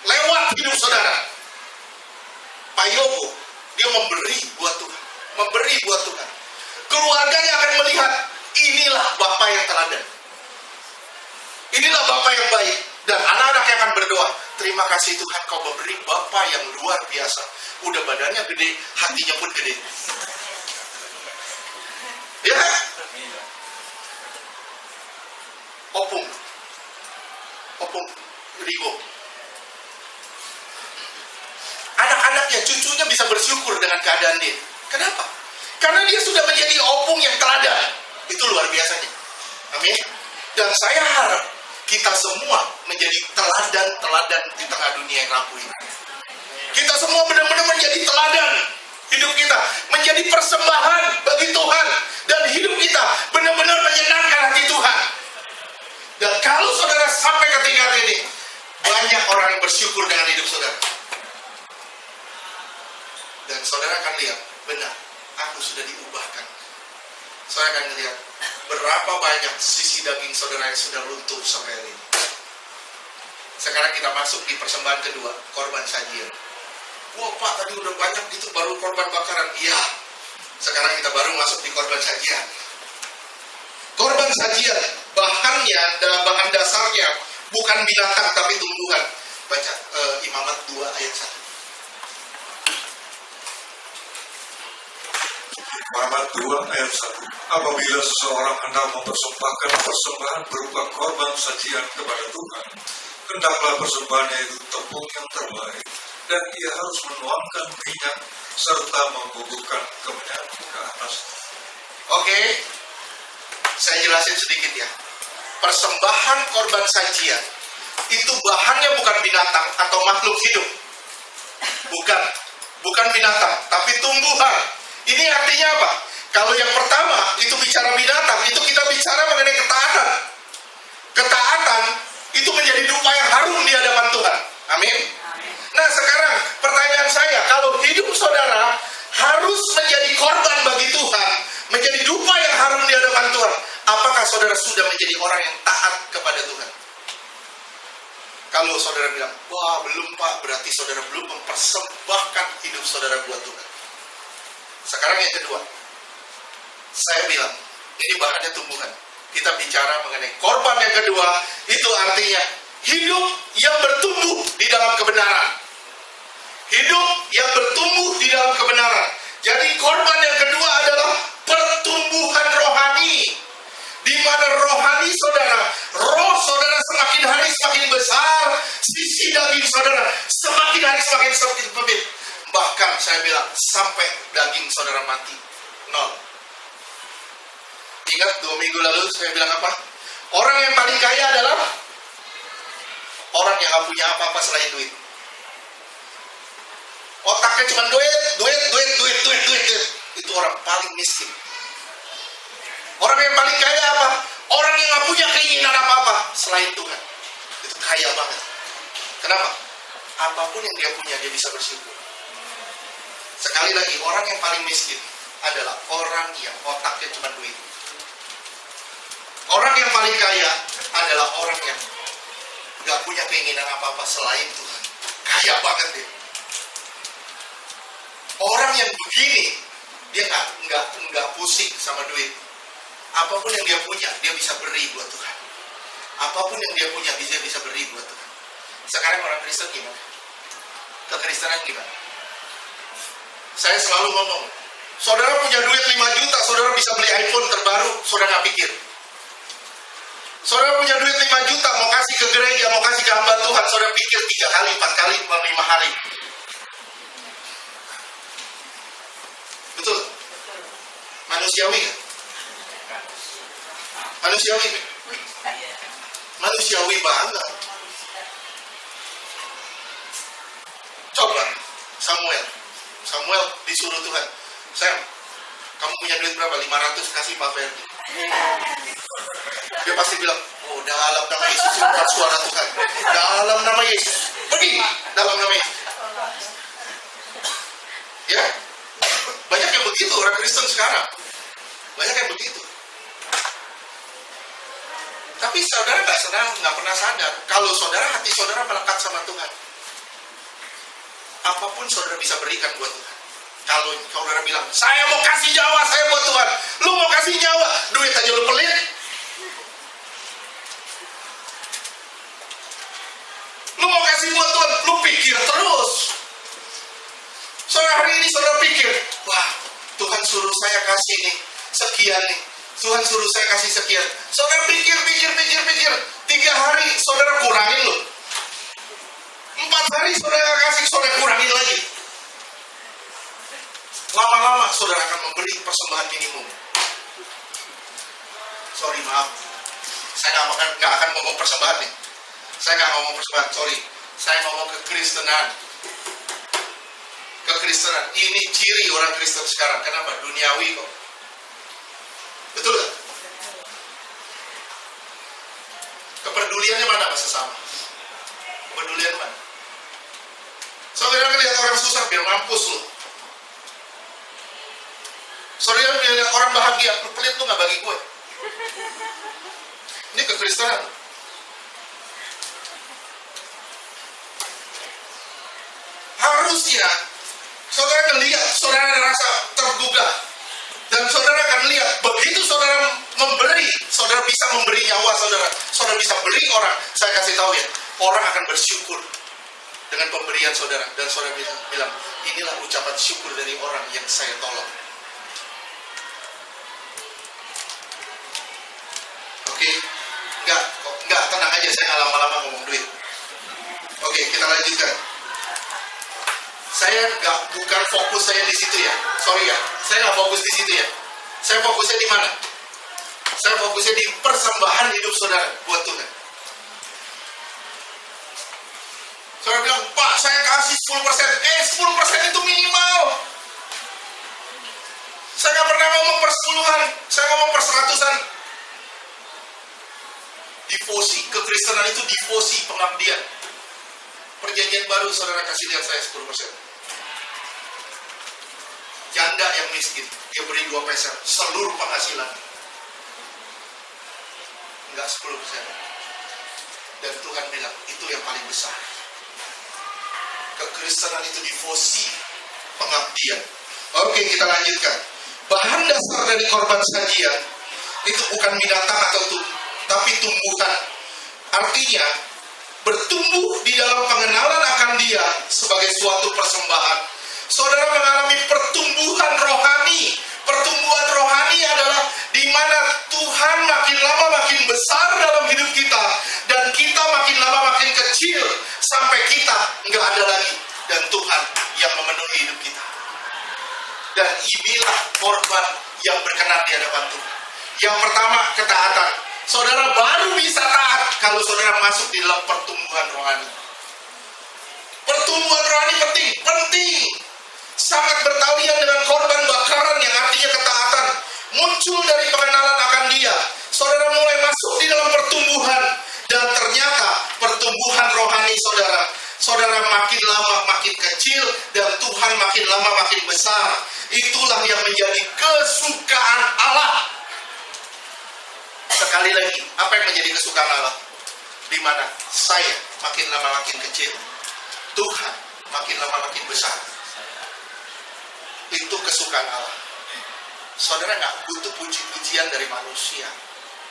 lewat hidup saudara. Pak Yobo, dia memberi buat Tuhan. Memberi buat Tuhan. Keluarganya akan melihat, inilah Bapak yang teladan. Inilah Bapak yang baik. Dan anak-anaknya akan berdoa, terima kasih Tuhan kau memberi Bapak yang luar biasa. Udah badannya gede, hatinya pun gede. Ya kan? Opung Rigo. Anak-anaknya, cucunya bisa bersyukur dengan keadaan dia. Kenapa? Karena dia sudah menjadi opung yang teladan. Itu luar biasanya. Amin. Dan saya harap kita semua menjadi teladan di tengah dunia yang rapuh ini. Kita semua benar-benar menjadi teladan hidup kita, menjadi persembahan bagi Tuhan, dan hidup kita benar-benar menyenangkan hati Tuhan. Dan kalau saudara sampai ke tingkat ini, banyak orang yang bersyukur dengan hidup saudara. Dan saudara akan lihat, benar, aku sudah diubahkan. Saya akan lihat berapa banyak sisi daging saudara yang sudah luntur sampai hari ini. Sekarang kita masuk di persembahan kedua, korban sajian. Wah Pak, tadi udah banyak itu baru korban bakaran. Iya, sekarang kita baru masuk di korban sajian. Korban sajian, bahan dasarnya bukan binatang tapi tumbuhan. Baca Imamat 2 ayat 1. Imamat 2 ayat 1. Apabila seseorang hendak mempersembahkan persembahan berupa korban sajian kepada Tuhan, hendaklah persembahannya itu tepung yang terbaik, dan ia harus menuangkan minyak serta membubuhkan kemenyan ke atas. Oke, saya jelasin sedikit ya. Persembahan korban sajian itu bahannya bukan binatang atau makhluk hidup. Bukan binatang, tapi tumbuhan. Ini artinya apa? Kalau yang pertama itu bicara binatang, itu kita bicara mengenai ketaatan. Ketaatan itu menjadi dupa yang harum di hadapan Tuhan. Amin. Nah sekarang pertanyaan saya, kalau hidup saudara harus menjadi korban bagi Tuhan, menjadi dupa yang harum di hadapan Tuhan, apakah saudara sudah menjadi orang yang taat kepada Tuhan? Kalau saudara bilang, wah belum Pak, berarti saudara belum mempersembahkan hidup saudara buat Tuhan. Sekarang yang kedua, saya bilang, ini bahannya tumbuhan. Kita bicara mengenai korban yang kedua, itu artinya hidup yang bertumbuh di dalam kebenaran. Hidup yang bertumbuh di dalam kebenaran. Jadi korban yang kedua adalah pertumbuhan rohani. Di mana rohani saudara, roh saudara semakin hari semakin besar, sisi daging saudara semakin hari semakin sempit. Bahkan saya bilang sampai daging saudara mati, nol. Ingat 2 minggu lalu saya bilang apa? Orang yang paling kaya adalah orang yang gak punya apa-apa selain duit. Otaknya cuma duit. Itu orang paling miskin. Orang yang paling kaya apa? Orang yang gak punya keinginan apa-apa selain Tuhan. Itu kaya banget. Kenapa? Apapun yang dia punya, dia bisa bersyukur. Sekali lagi, orang yang paling miskin adalah orang yang otaknya cuma duit. Orang yang paling kaya adalah orang yang gak punya keinginan apa-apa selain Tuhan. Kaya banget dia. Orang yang begini, dia nggak pusing sama duit. Apapun yang dia punya, dia bisa beri buat Tuhan. Apapun yang dia punya, dia bisa beri buat Tuhan. Sekarang orang Kristen gimana? Kekristenan gimana? Saya selalu ngomong, saudara punya duit 5 juta, saudara bisa beli iPhone terbaru, saudara nggak pikir. Saudara punya duit 5 juta, mau kasih ke gereja, mau kasih ke hamba Tuhan, saudara pikir 3 kali, 4 kali, 5 hari. Betul? Manusiawi kan? Manusiawi kan? Manusiawi banget. Coba Samuel disuruh Tuhan, Sam, kamu punya duit berapa? 500, kasih Pak Ferdi. Dia pasti bilang, oh dalam nama Yesus, bukan suara Tuhan. Dalam nama Yesus, pergi dalam nama Yesus. Ya, banyak yang begitu orang Kristen sekarang. Banyak yang begitu. Tapi saudara nggak pernah sadar kalau hati saudara melekat sama Tuhan. Apapun saudara bisa berikan buat Tuhan. Kalau saudara bilang, saya mau kasih nyawa saya buat Tuhan. Lu mau kasih nyawa, duit aja lu pelit. Lu mau kasih buat Tuhan, lu pikir terus. Saudara hari ini saudara pikir, wah Tuhan suruh saya kasih nih, sekian nih. Tuhan suruh saya kasih sekian. Saudara pikir. 3 hari saudara kurangin loh. 4 hari saudara kasih, saudara kurangin lagi. Lama-lama saudara akan memberi persembahan minimum. Sorry, maaf. Saya nggak akan ngomong persembahan nih. Saya nggak ngomong persembahan, sorry. Saya ngomong kekristenan. Kekristenan. Ini ciri orang Kristen sekarang. Kenapa? Duniawi kok. Betul gak? Kepeduliannya mana sama sesama? Kepedulian mana? Saudara lihat orang susah biar mampus loh. Saudara lihat orang bahagia, lu pelit lu gak bagi gue. Ini kekristenan. Harusnya saudara akan lihat, saudara rasa tergugah. Dan saudara akan lihat, begitu saudara memberi, saudara bisa memberi nyawa saudara. Saudara bisa beri orang. Saya kasih tahu ya, orang akan bersyukur dengan pemberian saudara. Dan saudara bilang, inilah ucapan syukur dari orang yang saya tolong. Oke? Enggak, tenang aja, saya nggak lama-lama ngomong duit. Oke, kita lanjutkan. Saya bukan fokus saya di situ ya. Sorry ya, saya nggak fokus di situ ya. Saya fokusnya di mana? Saya fokusnya di persembahan hidup saudara buat Tuhan. Saudara bilang, Pak, saya kasih 10%. 10% itu minimal. Saya nggak pernah ngomong per-10-an. Saya ngomong per-100-an. Devosi, kekristenan itu devosi, pengabdian. Perjanjian baru saudara kasih lihat saya 10%. Janda yang miskin, dia beri 2 peser seluruh penghasilan. Enggak 10%. Dan Tuhan bilang, itu yang paling besar. Kekristenan itu devosi, pengabdian. Oke, kita lanjutkan. Bahan dasar dari korban sajian itu bukan binatang tapi tumbuhan. Artinya, bertumbuh di dalam pengenalan akan Dia sebagai suatu persembahan. Saudara mengalami pertumbuhan rohani. Pertumbuhan rohani adalah di mana Tuhan makin lama makin besar dalam hidup kita, dan kita makin lama makin kecil sampai kita nggak ada lagi, dan Tuhan yang memenuhi hidup kita. Dan inilah korban yang berkenan di hadapan Tuhan. Yang pertama, ketaatan. Saudara baru bisa taat kalau saudara masuk di dalam pertumbuhan rohani. Pertumbuhan rohani penting. Sangat bertalian dengan korban bakaran yang artinya ketaatan. Muncul dari pengenalan akan Dia. Saudara mulai masuk di dalam semakin besar. Itulah yang menjadi kesukaan Allah. Sekali lagi, apa yang menjadi kesukaan Allah? Di mana saya makin lama makin kecil, Tuhan makin lama makin besar. Itu kesukaan Allah. Saudara nggak butuh puji-pujian dari manusia.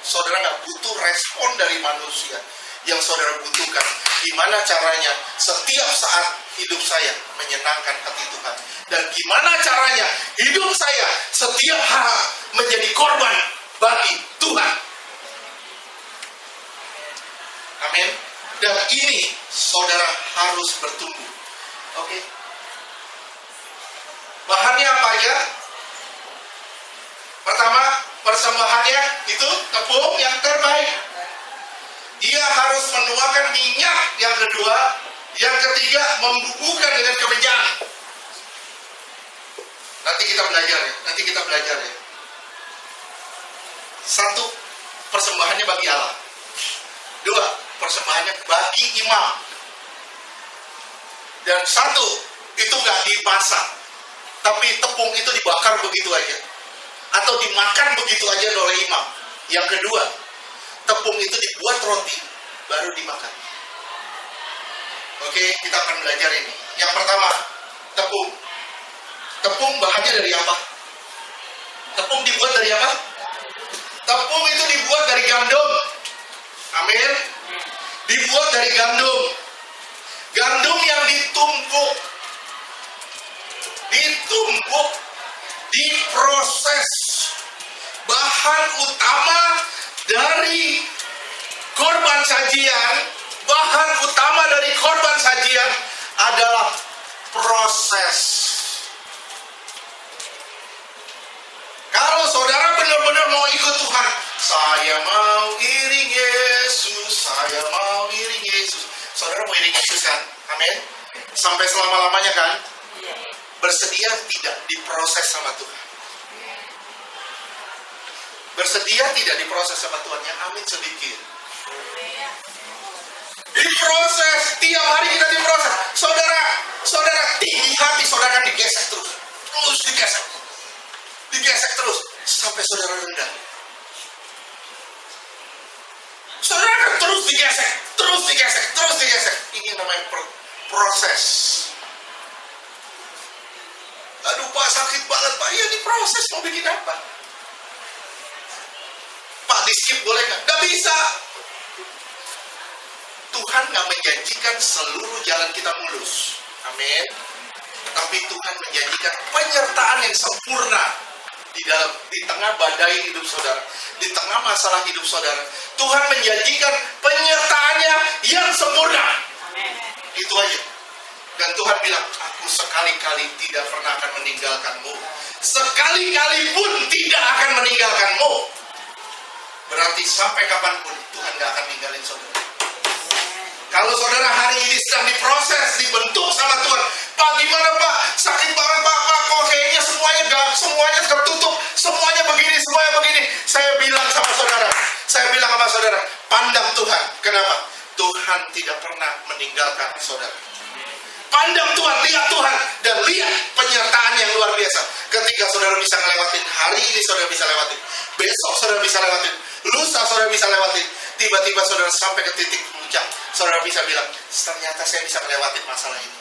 Saudara nggak butuh respon dari manusia. Yang saudara butuhkan, gimana caranya setiap saat hidup saya menyenangkan hati Tuhan. Dan gimana caranya hidup saya setiap hari menjadi korban bagi Tuhan. Amin. Dan ini saudara harus bertumbuh. Oke. Bahannya apa aja? Pertama, persembahannya itu tepung yang terbaik. Dia harus menuangkan minyak yang kedua. Yang ketiga, membubuhkan dengan kemenyan. Nanti kita belajar ya. Satu, persembahannya bagi Allah. Dua, persembahannya bagi imam. Dan satu, itu gak dimasak, tapi tepung itu dibakar begitu aja, atau dimakan begitu aja oleh imam. Yang kedua, tepung itu dibuat roti, baru dimakan. Oke, kita akan belajar ini. Yang pertama, tepung. Tepung bahannya dari apa? Tepung dibuat dari apa? Tepung itu dibuat dari gandum. Amin. Dibuat dari gandum. Gandum yang ditumbuk, diproses. Bahan utama dari korban sajian, adalah proses. Kalau saudara benar-benar mau ikut Tuhan, saya mau iring Yesus, Saudara mau iring Yesus kan? Amin. Sampai selama-lamanya kan? Bersedia tidak diproses sama Tuhan? Bersedia tidak diproses sama Tuhan? Yang amin sedikit. Diproses, tiap hari kita diproses. Saudara tinggi hati, saudara kan digesek terus digesek terus sampai saudara rendah. Saudara kan terus digesek. Ini namanya proses. Aduh Pak, sakit banget Pak. Iya, diproses, mau bikin apa? Pak, di skip boleh nggak? Nggak bisa. Tuhan nggak menjanjikan seluruh jalan kita mulus. Amin. Tapi Tuhan menjanjikan penyertaan yang sempurna di tengah badai hidup saudara, di tengah masalah hidup saudara. Tuhan menjanjikan penyertaannya yang sempurna. Itu aja. Dan Tuhan bilang, aku sekali-kali tidak pernah akan meninggalkanmu. Sekali-kali pun tidak akan meninggalkanmu. Berarti sampai kapanpun Tuhan gak akan ninggalin saudara. Kalau saudara hari ini sedang diproses, dibentuk sama Tuhan. Pak, gimana Pak? Sakit banget Pak. Kok kayaknya semuanya tertutup. Semuanya begini. Saya bilang sama saudara, pandang Tuhan. Kenapa? Tuhan tidak pernah meninggalkan saudara. Pandang Tuhan, lihat Tuhan, dan lihat penyertaan yang luar biasa. Ketika saudara bisa ngelewatin, hari ini saudara bisa lewatin, besok saudara bisa lewatin, lusa saudara bisa lewatin, tiba-tiba saudara sampai ke titik puncak, saudara bisa bilang, ternyata saya bisa ngelewatin masalah ini.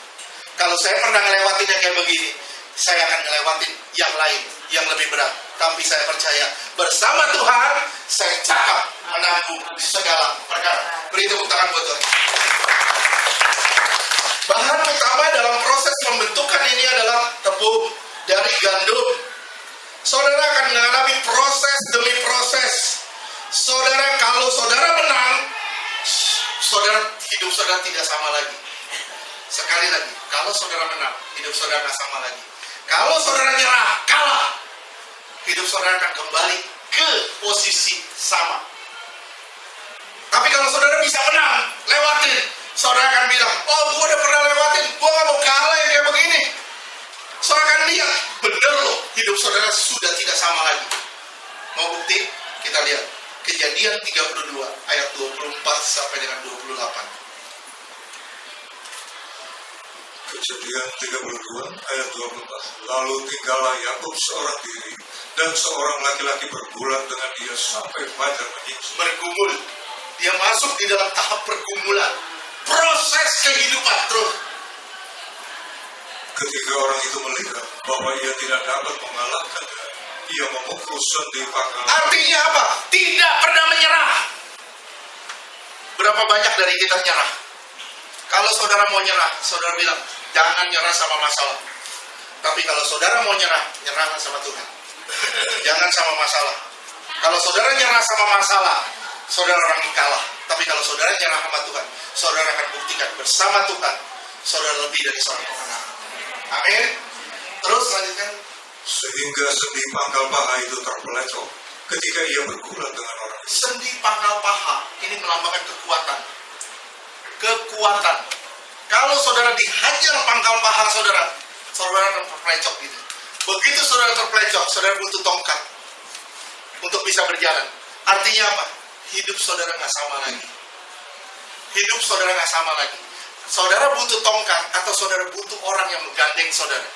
Kalau saya pernah ngelewatin yang kayak begini, saya akan ngelewatin yang lain, yang lebih berat. Tapi saya percaya, bersama Tuhan, saya cakap menanggung segala perkara. Beri tepuk tangan buat Tuhan. Bahan utama dalam proses pembentukan ini adalah tepung dari gandum. Saudara akan mengalami proses demi proses. Saudara, kalau saudara menang, hidup saudara tidak sama lagi. Sekali lagi, kalau saudara menang, hidup saudara tidak sama lagi. Kalau saudara nyerah, kalah, hidup saudara akan kembali ke posisi sama. Tapi kalau saudara bisa menang, lewatin, saudara akan bilang, oh gue udah pernah lewatin, gue gak mau kalah yang kayak begini. Saudara akan lihat, bener loh, hidup saudara sudah tidak sama lagi. Mau bukti? Kita lihat. Kejadian 32 ayat 24 sampai dengan 28. Kejadian 32 ayat 24. Lalu tinggallah Yakub seorang diri dan seorang laki-laki bergulat dengan dia sampai fajar menyingsing. Bergumul. Dia masuk di dalam tahap pergumulan. Proses kehidupan terus. Ketika orang itu melihat bahwa ia tidak dapat mengalahkannya, ia memukul sendi pangkal. Artinya apa? Tidak pernah menyerah. Berapa banyak dari kita nyerah? Kalau saudara mau nyerah, saudara bilang, jangan nyerah sama masalah. Tapi kalau saudara mau nyerah, nyerahlah sama Tuhan. Jangan sama masalah. Kalau saudara nyerah sama masalah, saudara akan kalah. Tapi kalau saudara nyerah sama Tuhan, saudara akan buktikan bersama Tuhan, saudara lebih dari seorang pemenang. Amin. Terus lanjutkan. Sehingga sendi pangkal paha itu terpelecok ketika ia bergulat dengan orang itu. Sendi pangkal paha ini melambangkan kekuatan. Kekuatan. Kalau saudara dihajar pangkal paha saudara, saudara akan terpelecok gitu. Begitu saudara terpelecok, saudara butuh tongkat untuk bisa berjalan. Artinya apa? Hidup saudara nggak sama lagi. Hidup saudara nggak sama lagi. Saudara butuh tongkat atau saudara butuh orang yang menggandeng saudara.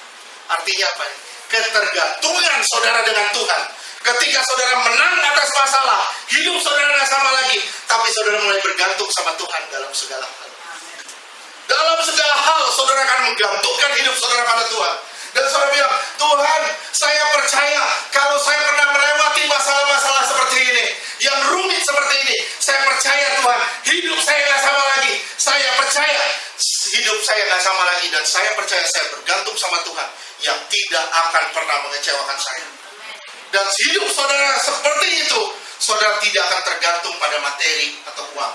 Artinya apa? Ketergantungan saudara dengan Tuhan. Ketika saudara menang atas masalah, hidup saudara nggak sama lagi. Tapi saudara mulai bergantung sama Tuhan dalam segala hal. Dalam segala hal, saudara akan menggantungkan hidup saudara pada Tuhan. Dan saudara bilang, Tuhan, saya percaya kalau saya pernah melewati masalah-masalah seperti ini, yang rumit seperti ini, saya percaya Tuhan, hidup saya nggak sama lagi. Saya percaya hidup saya nggak sama lagi, dan saya percaya saya bergantung sama Tuhan yang tidak akan pernah mengecewakan saya. Dan hidup saudara seperti itu, saudara tidak akan tergantung pada materi atau uang.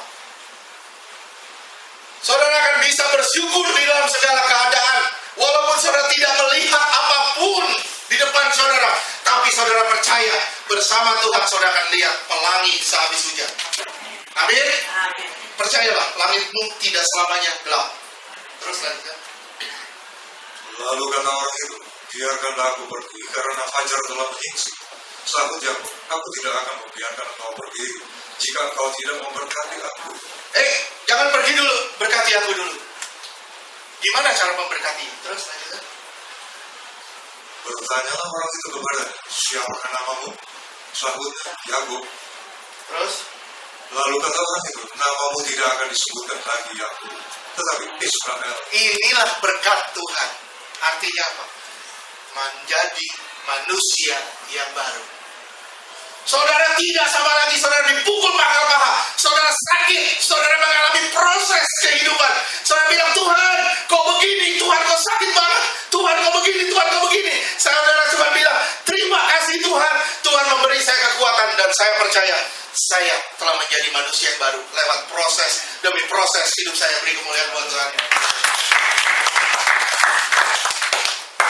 Saudara akan bisa bersyukur di dalam segala keadaan. Walaupun saudara tidak melihat apapun di depan saudara, tapi saudara percaya bersama Tuhan saudara akan lihat pelangi sehabis hujan. Amin? Percayalah, langitmu tidak selamanya gelap. Terus lanjutkan. Lalu kata orang itu, biarkanlah aku pergi karena fajar telah menyingsing. Sahut Yakub, aku tidak akan membiarkan engkau pergi jika engkau tidak memberkati aku. Jangan pergi dulu, berkati aku dulu. Gimana cara memberkati? Terus lanjutkan. Bertanyalah orang itu kepada, siapa namamu? Sahutnya, Yakub. Terus? Lalu kata orang itu, namamu tidak akan disebutkan lagi Yakub, tetapi Israel. Inilah berkat Tuhan. Artinya apa? Menjadi manusia yang baru. Saudara tidak sama lagi, saudara dipukul pangkal paha, saudara sakit, saudara mengalami proses kehidupan. Saudara bilang, Tuhan, kok begini? Tuhan, kok sakit banget? Tuhan, kok begini? Tuhan, kok begini? Saudara cuma bilang, terima kasih Tuhan. Tuhan memberi saya kekuatan dan saya percaya saya telah menjadi manusia yang baru lewat proses demi proses hidup saya. Beri kemuliaan buat Tuhan.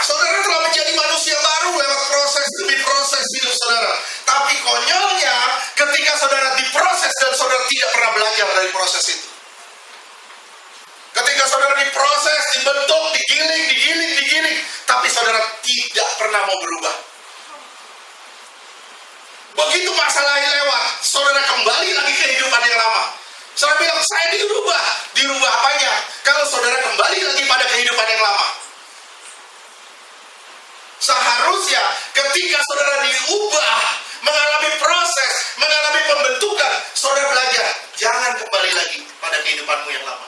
Saudara telah menjadi manusia baru lewat proses demi proses hidup saudara. Tapi konyolnya ketika saudara diproses dan saudara tidak pernah belajar dari proses itu. Ketika saudara diproses, dibentuk, digiling, tapi saudara tidak pernah mau berubah. Begitu masalahnya lewat, saudara kembali lagi ke kehidupan yang lama. Saudara bilang, saya dirubah. Dirubah apanya? Kalau saudara kembali lagi pada kehidupan yang lama. Seharusnya ketika saudara diubah, mengalami proses, mengalami pembentukan, saudara belajar, jangan kembali lagi pada kehidupanmu yang lama.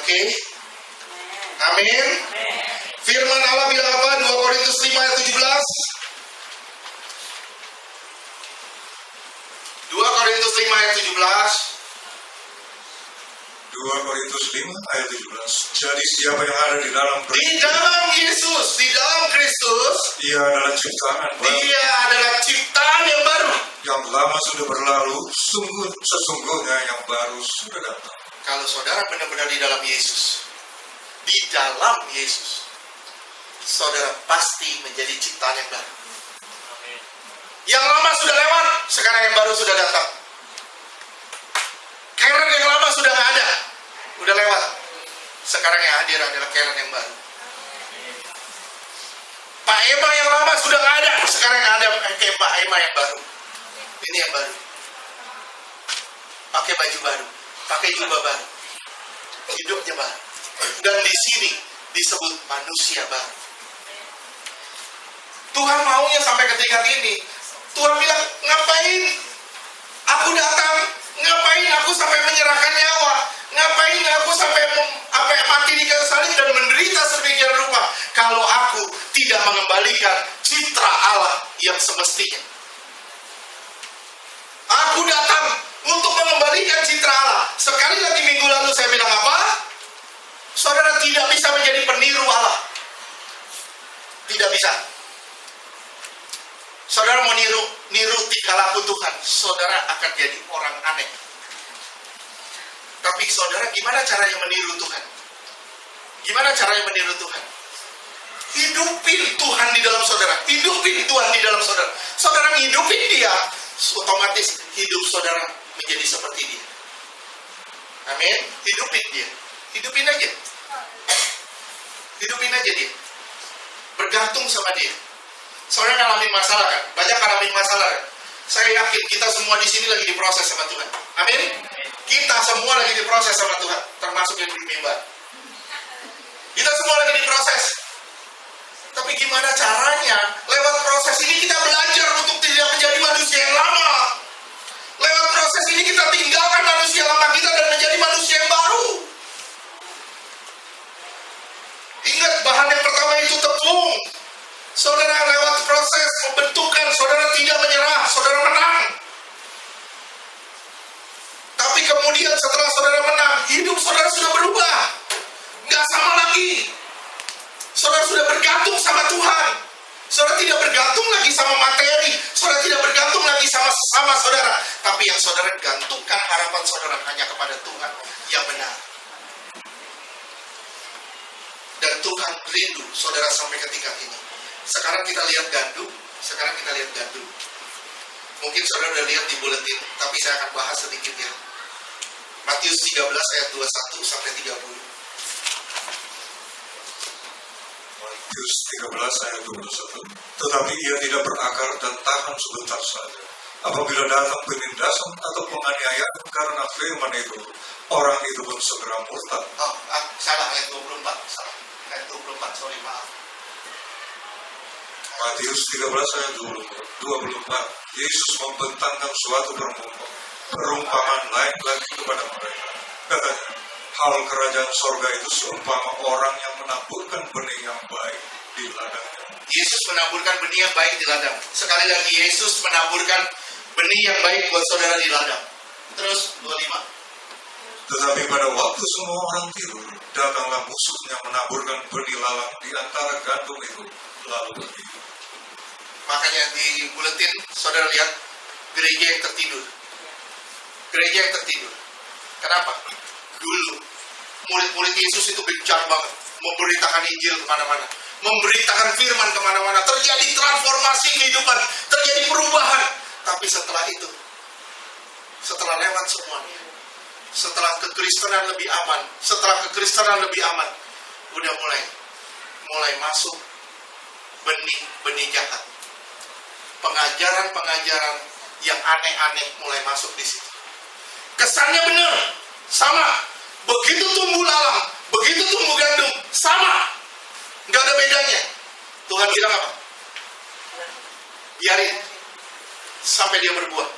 Oke? Amin. Firman Allah bilang apa? 2 Korintus 5 ayat 17. 2 Korintus 5 ayat 17. 2 Korintus 5 ayat 17. Jadi siapa yang ada di dalam Kristus, Di dalam Yesus, di dalam Kristus, ia adalah ciptaan baru. dia adalah ciptaan yang baru. Yang lama sudah berlalu, sesungguhnya yang baru sudah datang. Kalau saudara benar-benar di dalam Yesus, saudara pasti menjadi ciptaan yang baru. Yang lama sudah lewat, sekarang yang baru sudah datang. Karen yang lama sudah nggak ada, udah lewat. Sekarang yang hadir adalah Karen yang baru. Pak Ema yang lama sudah nggak ada, sekarang yang ada Pak Ema yang baru. Ini yang baru. Pakai baju baru, pakai jubah baru, hidupnya baru. Dan di sini disebut manusia baru. Tuhan maunya sampai ke tingkat ini. Tuhan bilang, ngapain aku datang? Ngapain aku sampai menyerahkan nyawa? Ngapain aku sampai mati di kayu salib dan menderita sedemikian rupa kalau aku tidak mengembalikan citra Allah yang semestinya? Aku datang untuk mengembalikan citra Allah. Sekali lagi minggu lalu saya bilang apa? Saudara tidak bisa menjadi peniru Allah. Tidak bisa. Saudara mau niru tingkah laku Tuhan, saudara akan jadi orang aneh. Tapi saudara, gimana caranya meniru Tuhan? Gimana caranya meniru Tuhan? Hidupin Tuhan di dalam saudara. Hidupin Tuhan di dalam saudara. Saudara hidupin dia, otomatis hidup saudara menjadi seperti dia. Amin. Hidupin dia. Hidupin aja. Hidupin aja dia. Bergantung sama dia. Saudara ngalamin masalah kan? Banyak ngalamin masalah kan? Saya yakin kita semua di sini lagi diproses sama Tuhan. Amin. Kita semua lagi diproses sama Tuhan, termasuk yang di mimbar. Kita semua lagi diproses. Tapi gimana caranya? Lewat proses ini kita belajar untuk tidak menjadi manusia yang lama. Lewat proses ini kita tinggalkan manusia lama kita dan menjadi manusia yang baru. Ingat, bahan yang pertama itu tepung. Saudara lewat proses pembentukan, saudara tidak menyerah, saudara menang. Tapi kemudian setelah saudara menang, hidup saudara sudah berubah. Nggak sama lagi. Saudara sudah bergantung sama Tuhan. Saudara tidak bergantung lagi sama materi. Saudara tidak bergantung lagi sama sesama saudara. Tapi yang saudara gantungkan harapan saudara hanya kepada Tuhan yang benar. Dan Tuhan rindu saudara sampai ke tingkat ini. Sekarang kita lihat gandum. Mungkin saudara sudah lihat di buletin, tapi saya akan bahas sedikit ya. Matius 13 ayat 21 sampai 30. Matius 13 ayat 21. Tetapi ia tidak berakar dan tahan sebentar saja. Apabila datang penindasan atau penganiayaan karena firman itu, orang itu pun segera murtad. Salah ayat 24. Ayat 24, sorry, maaf. Matius 13 ayat 24. Yesus membentangkan suatu perumpamaan lain lagi kepada mereka. Katanya, hal kerajaan sorga itu seumpama orang yang menaburkan benih yang baik di ladangnya. Yesus menaburkan benih yang baik di ladang. Sekali lagi, Yesus menaburkan benih yang baik buat saudara di ladang. Terus 25. Tetapi pada waktu semua orang tidur, datanglah musuhnya menaburkan benih lalang di antara gandum itu, lalu pergi. Makanya di buletin saudara lihat gereja yang tertidur. Gereja yang tertidur. Kenapa? Dulu murid-murid Yesus itu gencar banget memberitakan Injil kemana-mana, memberitakan firman kemana-mana. Terjadi transformasi kehidupan, terjadi perubahan. Tapi setelah itu, setelah lewat semuanya, setelah kekristenan lebih aman, udah mulai masuk benih jahat. Pengajaran yang aneh-aneh mulai masuk di situ. Kesannya benar, sama. Begitu tumbuh lalang, begitu tumbuh gandum, sama. Nggak ada bedanya. Tuhan bilang apa? Biarin sampai dia berbuah.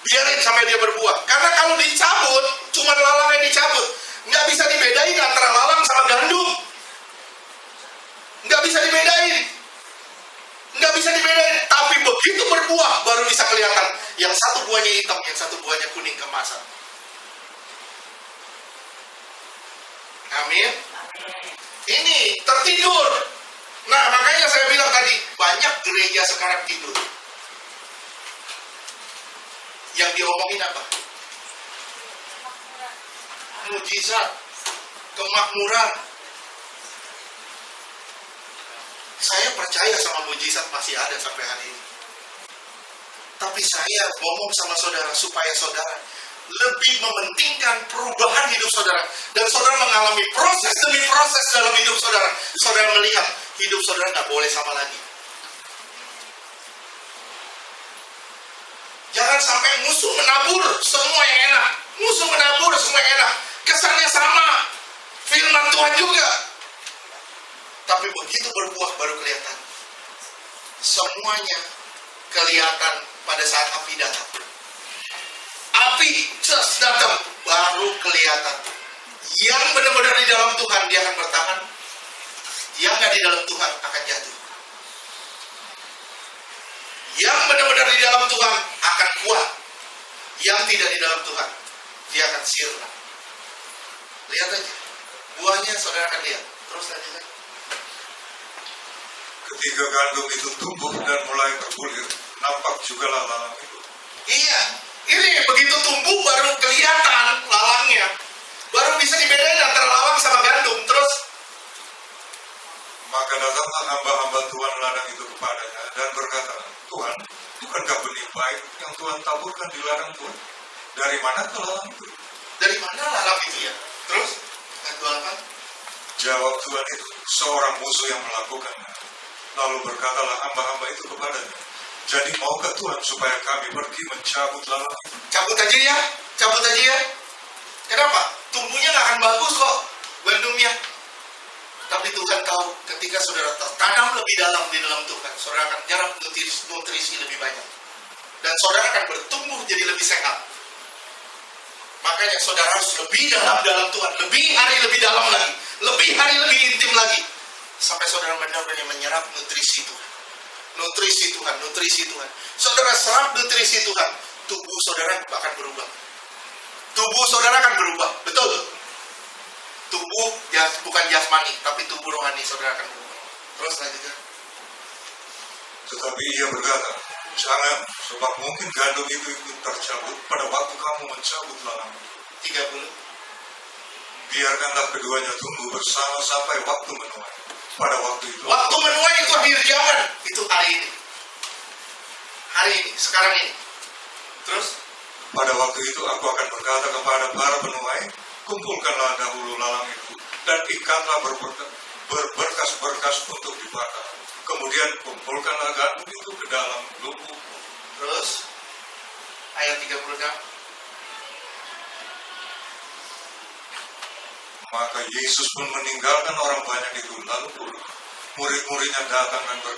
Biarin sampai dia berbuah. Karena kalau dicabut, cuma lalangnya dicabut, nggak bisa dibedain antara lalang sama gandum. Nggak bisa dibedain. Tapi begitu berbuah, baru bisa kelihatan. Yang satu buahnya hitam, yang satu buahnya kuning kemasan. Amin. Ini tertidur. Nah, makanya saya bilang tadi, banyak gereja sekarang tidur. Yang diomongin apa? Mujizat, kemakmuran. Saya percaya sama mujizat masih ada sampai hari ini. Tapi saya ngomong sama saudara supaya saudara lebih mementingkan perubahan hidup saudara. Dan saudara mengalami proses demi proses dalam hidup saudara. Saudara melihat hidup saudara nggak boleh sama lagi. Jangan sampai musuh menabur semua yang enak. Kesannya sama. Firman Tuhan juga. Tapi begitu berbuah baru kelihatan. Semuanya kelihatan pada saat api datang. Api just datang baru kelihatan. Yang benar-benar di dalam Tuhan dia akan bertahan. Yang nggak di dalam Tuhan akan jatuh. Yang benar-benar di dalam Tuhan akan kuat. Yang tidak di dalam Tuhan dia akan sirna. Lihat aja. Buahnya saudara akan lihat. Terus lanjutkan. Ketika gandum itu tumbuh dan mulai berbulir, nampak juga lalang itu. Iya, ini begitu tumbuh baru kelihatan lalangnya. Baru bisa dibedain antara lalang sama gandum. Terus, maka datanglah hamba-hamba Tuhan ladang itu kepadanya dan berkata, Tuhan, bukankah benih baik yang Tuhan taburkan di ladang Tuhan? Dari mana ke lalang itu? dari mana lalang itu ya? Terus, ayat 28. Jawab Tuhan itu, seorang musuh yang melakukannya. Lalu berkatalah hamba-hamba itu kepadanya, jadi maukah Tuhan supaya kami pergi mencabut lalang itu? Cabut aja ya, cabut aja ya. Kenapa? Tumbuhnya nggak akan bagus kok, gandumnya. Tapi Tuhan tahu, ketika saudara tertanam lebih dalam di dalam Tuhan, saudara akan menyerap nutrisi lebih banyak. Dan saudara akan bertumbuh jadi lebih sehat. Makanya saudara harus lebih dalam Tuhan, lebih hari lebih dalam lagi, lebih hari lebih intim lagi. Sampai saudara benar-benar menyerap nutrisi Tuhan. Nutrisi Tuhan, nutrisi Tuhan. Saudara serap nutrisi Tuhan, tubuh saudara akan berubah. Tubuh saudara akan berubah, betul? Tubuh bukan jasmani, tapi tubuh rohani saudara akan berubah. Terus lanjutkan. Tetapi ia berkata, jangan, sebab mungkin gandum itu ikut tercabut pada waktu kamu mencabut lalang itu. 30. Biarkanlah keduanya tumbuh bersama sampai waktu menuai. Pada waktu itu, Waktu menuai itu akhir zaman, itu hari ini. Hari ini, sekarang ini. Terus, pada waktu itu aku akan berkata kepada para penuai, kumpulkanlah dahulu lalang itu dan ikatlah berberkas-berkas untuk dibakar. Kemudian kumpulkanlah gandum itu ke dalam lumbung. terus ayat 36. Maka Yesus pun meninggalkan orang banyak itu lalu pulang. Murid-muridnya datang dan berkata,